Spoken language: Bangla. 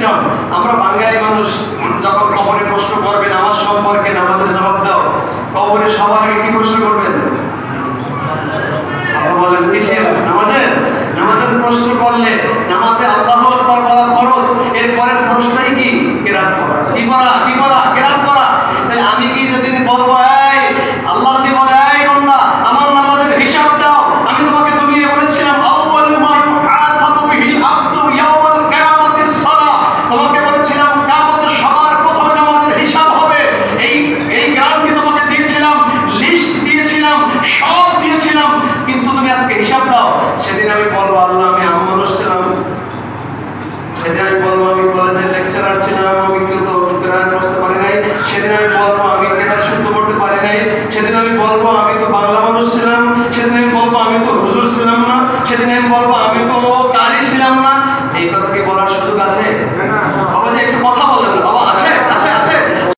সিস্টেম। আমরা বাঙালি মানুষ যখন কবরে প্রশ্ন করবে নামাজ সম্পর্কে, নামাজের জবাব দাও, কবরে সবার আগে কি প্রশ্ন করবেন? কথা বলেন, কিসের? নামাজের প্রশ্ন করলে নামাজে আল্লাহু আকবার বলা ফরজ, এরপরের প্রশ্নই কি? কিরাত করা। কি পড়া? কিরাত করা। তাহলে আমি কি যেদিন বলবো এই আল্লাহ যদি বলে এই বান্দা আমার নামাজের হিসাব দাও, আমি তোমাকে দুনিয়া বলেছিলাম আউয়ালু মা ইউহাসাবু বিহিল আবদু ইয়াওমাল কিয়ামাতিস সালাহ, তোমাকে বলেছিলাম কিয়ামতের সবার প্রথমে নামাজের হিসাব হবে। এই জ্ঞানকে তোমাকে দিয়েছিলাম, লিস্ট দিয়েছিলাম, সব দিয়েছিলাম, কিন্তু তুমি আজকে হিসাব দাও। সেদিন আমি বলবো আল্লাহ আমি আম মানুষ ছিলাম, সেদিন আমি বলবো আমি কলেজের লেকচারার ছিলাম, আমি কিন্তু গ্রাজ বসতে পারি নাই, সেদিন আমি বলবো আমি কেরাত শুদ্ধ করতে পারি নাই, সেদিন আমি বলবো আমি